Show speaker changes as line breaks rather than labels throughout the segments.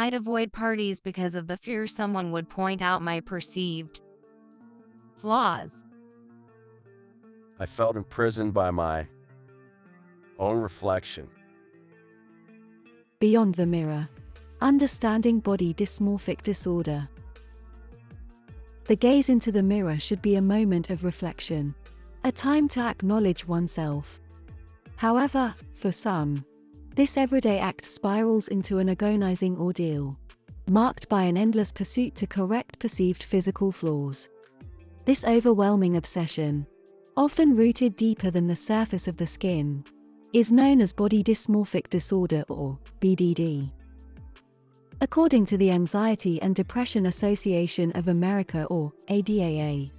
I'd avoid parties because of the fear someone would point out my perceived flaws.
I felt imprisoned by my own reflection.
Beyond the mirror. Understanding body dysmorphic disorder. The gaze into the mirror should be a moment of reflection, a time to acknowledge oneself. However, for some, this everyday act spirals into an agonizing ordeal, marked by an endless pursuit to correct perceived physical flaws. This overwhelming obsession, often rooted deeper than the surface of the skin, is known as Body Dysmorphic Disorder or BDD. According to the Anxiety and Depression Association of America or ADAA,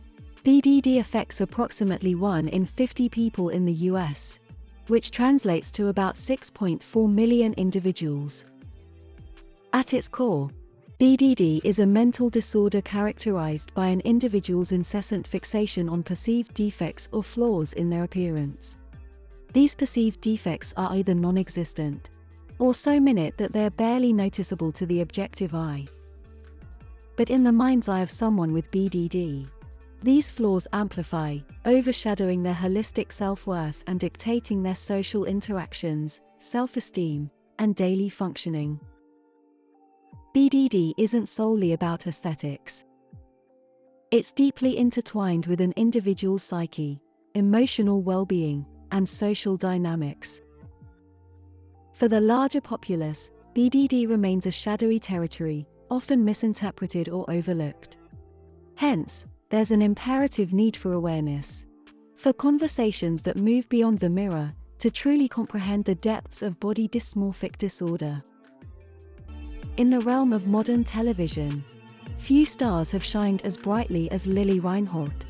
BDD affects approximately 1 in 50 people in the US, which translates to about 6.4 million individuals. At its core, BDD is a mental disorder characterized by an individual's incessant fixation on perceived defects or flaws in their appearance. These perceived defects are either non-existent, or so minute that they are barely noticeable to the objective eye. But in the mind's eye of someone with BDD, these flaws amplify, overshadowing their holistic self-worth and dictating their social interactions, self-esteem, and daily functioning. BDD isn't solely about aesthetics. It's deeply intertwined with an individual's psyche, emotional well-being, and social dynamics. For the larger populace, BDD remains a shadowy territory, often misinterpreted or overlooked. Hence, there's an imperative need for awareness, for conversations that move beyond the mirror, to truly comprehend the depths of body dysmorphic disorder. In the realm of modern television, few stars have shined as brightly as Lily Reinhardt,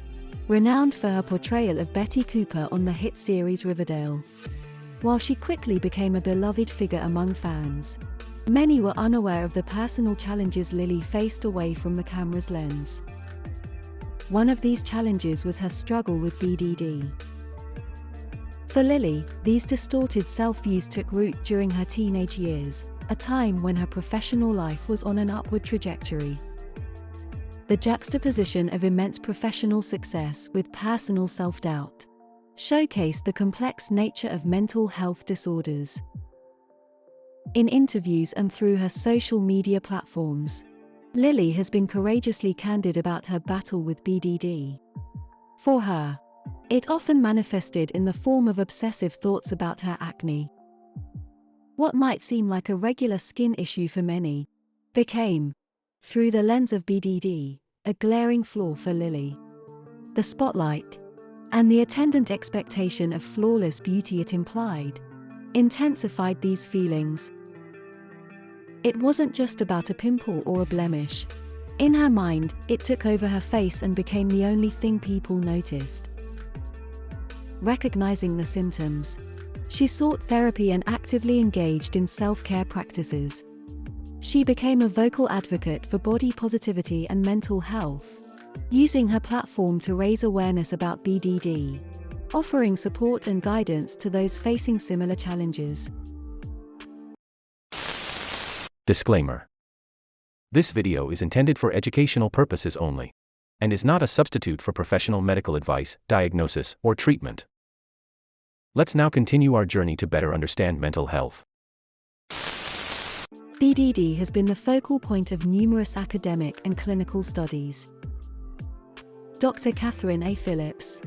renowned for her portrayal of Betty Cooper on the hit series Riverdale. While she quickly became a beloved figure among fans, many were unaware of the personal challenges Lily faced away from the camera's lens. One of these challenges was her struggle with BDD. For Lily, these distorted self-views took root during her teenage years, a time when her professional life was on an upward trajectory. The juxtaposition of immense professional success with personal self-doubt showcased the complex nature of mental health disorders. In interviews and through her social media platforms, Lily has been courageously candid about her battle with BDD. For her, it often manifested in the form of obsessive thoughts about her acne. What might seem like a regular skin issue for many, became, through the lens of BDD, a glaring flaw for Lily. The spotlight, and the attendant expectation of flawless beauty it implied, intensified these feelings. It wasn't just about a pimple or a blemish. In her mind, it took over her face and became the only thing people noticed. Recognizing the symptoms, she sought therapy and actively engaged in self-care practices. She became a vocal advocate for body positivity and mental health, using her platform to raise awareness about BDD, offering support and guidance to those facing similar challenges.
Disclaimer. This video is intended for educational purposes only, and is not a substitute for professional medical advice, diagnosis, or treatment. Let's now continue our journey to better understand mental health.
BDD has been the focal point of numerous academic and clinical studies. Dr. Catherine A. Phillips,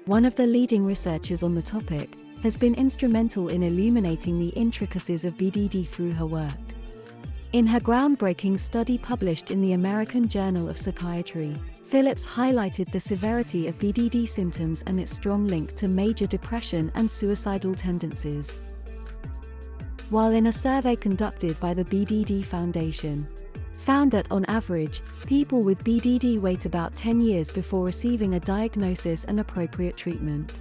one of the leading researchers on the topic, has been instrumental in illuminating the intricacies of BDD through her work. In her groundbreaking study published in the American Journal of Psychiatry, Phillips highlighted the severity of BDD symptoms and its strong link to major depression and suicidal tendencies. While in a survey conducted by the BDD Foundation, found that on average, people with BDD wait about 10 years before receiving a diagnosis and appropriate treatment.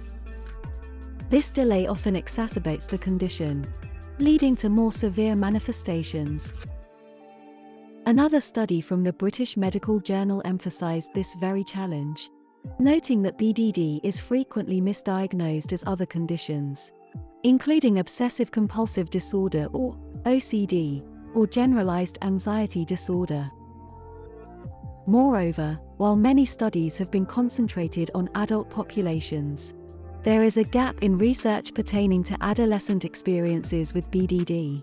This delay often exacerbates the condition, leading to more severe manifestations. Another study from the British Medical Journal emphasized this very challenge, noting that BDD is frequently misdiagnosed as other conditions, including obsessive compulsive disorder or OCD, or generalized anxiety disorder. Moreover, while many studies have been concentrated on adult populations, there is a gap in research pertaining to adolescent experiences with BDD.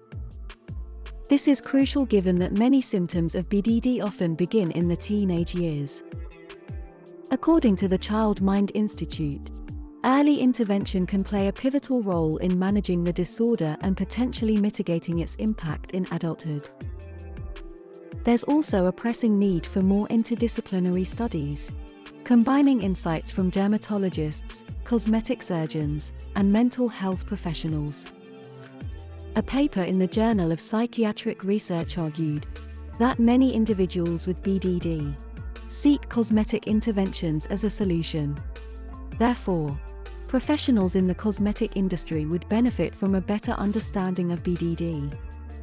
This is crucial given that many symptoms of BDD often begin in the teenage years. According to the Child Mind Institute, early intervention can play a pivotal role in managing the disorder and potentially mitigating its impact in adulthood. There's also a pressing need for more interdisciplinary studies, combining insights from dermatologists, cosmetic surgeons, and mental health professionals. A paper in the Journal of Psychiatric Research argued that many individuals with BDD seek cosmetic interventions as a solution. Therefore, professionals in the cosmetic industry would benefit from a better understanding of BDD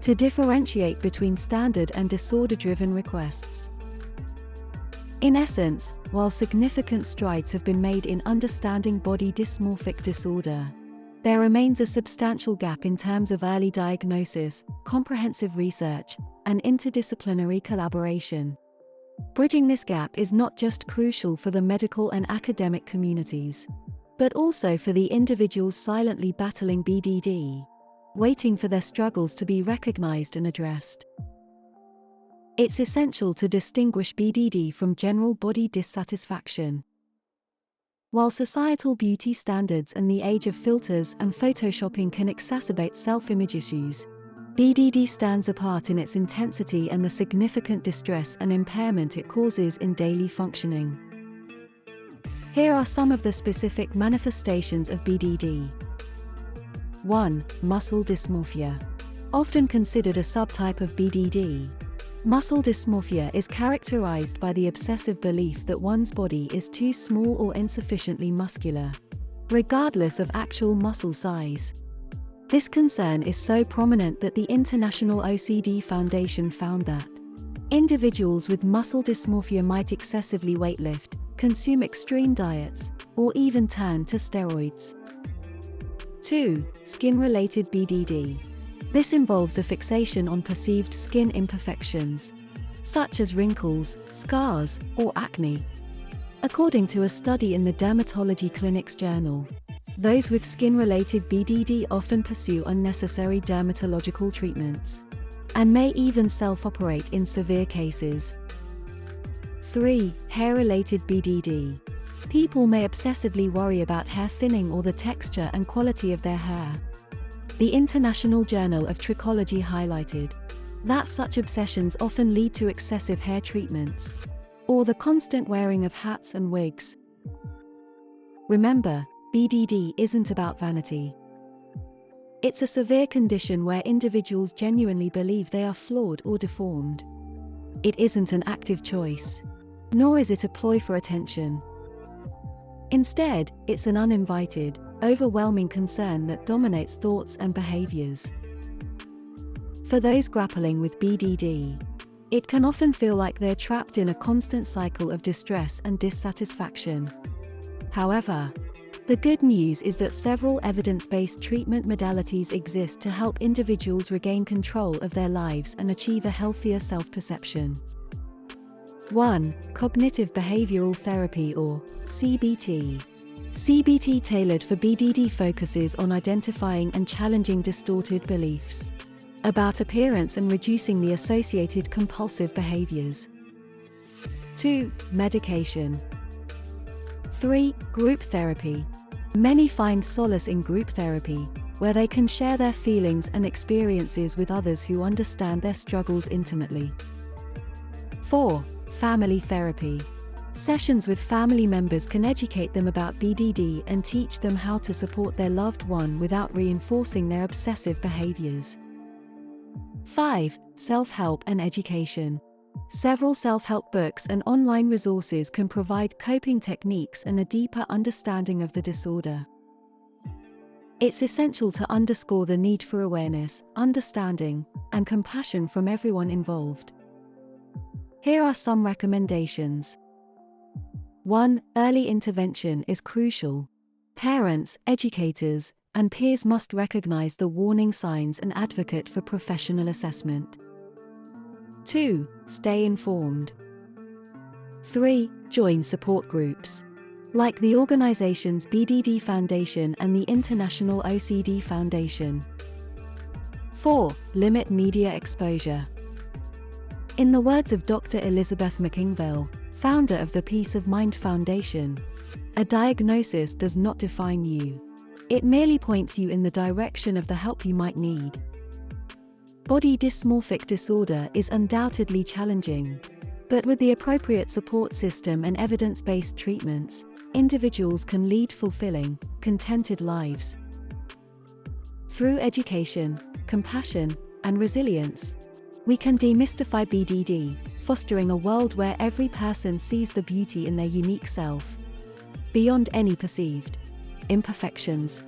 to differentiate between standard and disorder-driven requests. In essence, while significant strides have been made in understanding body dysmorphic disorder, there remains a substantial gap in terms of early diagnosis, comprehensive research, and interdisciplinary collaboration. Bridging this gap is not just crucial for the medical and academic communities, but also for the individuals silently battling BDD, waiting for their struggles to be recognized and addressed. It's essential to distinguish BDD from general body dissatisfaction. While societal beauty standards and the age of filters and photoshopping can exacerbate self-image issues, BDD stands apart in its intensity and the significant distress and impairment it causes in daily functioning. Here are some of the specific manifestations of BDD. 1. Muscle dysmorphia. Often considered a subtype of BDD, muscle dysmorphia is characterized by the obsessive belief that one's body is too small or insufficiently muscular, regardless of actual muscle size. This concern is so prominent that the International OCD Foundation found that individuals with muscle dysmorphia might excessively weightlift, consume extreme diets, or even turn to steroids. 2. Skin-related BDD. This involves a fixation on perceived skin imperfections, such as wrinkles, scars, or acne. According to a study in the Dermatology Clinics Journal, those with skin-related BDD often pursue unnecessary dermatological treatments, and may even self-operate in severe cases. 3. Hair-related BDD. People may obsessively worry about hair thinning or the texture and quality of their hair. The International Journal of Trichology highlighted that such obsessions often lead to excessive hair treatments, or the constant wearing of hats and wigs. Remember, BDD isn't about vanity. It's a severe condition where individuals genuinely believe they are flawed or deformed. It isn't an active choice, nor is it a ploy for attention. Instead, it's an uninvited, overwhelming concern that dominates thoughts and behaviors. For those grappling with BDD, it can often feel like they're trapped in a constant cycle of distress and dissatisfaction. However, the good news is that several evidence-based treatment modalities exist to help individuals regain control of their lives and achieve a healthier self-perception. 1. Cognitive behavioral therapy or CBT. CBT tailored for BDD focuses on identifying and challenging distorted beliefs about appearance and reducing the associated compulsive behaviors. 2. Medication. 3. Group therapy. Many find solace in group therapy, where they can share their feelings and experiences with others who understand their struggles intimately. 4. Family therapy. Sessions with family members can educate them about BDD and teach them how to support their loved one without reinforcing their obsessive behaviors. 5. Self-help and education. Several self-help books and online resources can provide coping techniques and a deeper understanding of the disorder. It's essential to underscore the need for awareness, understanding, and compassion from everyone involved. Here are some recommendations. 1. Early intervention is crucial. Parents, educators, and peers must recognize the warning signs and advocate for professional assessment. 2. Stay informed. 3. Join support groups, like the organizations BDD Foundation and the International OCD Foundation. 4. Limit media exposure. In the words of Dr. Elizabeth McIngvale, founder of the Peace of Mind Foundation, a diagnosis does not define you. It merely points you in the direction of the help you might need. Body dysmorphic disorder is undoubtedly challenging, but with the appropriate support system and evidence-based treatments, individuals can lead fulfilling, contented lives. Through education, compassion, and resilience, we can demystify BDD, fostering a world where every person sees the beauty in their unique self, beyond any perceived imperfections.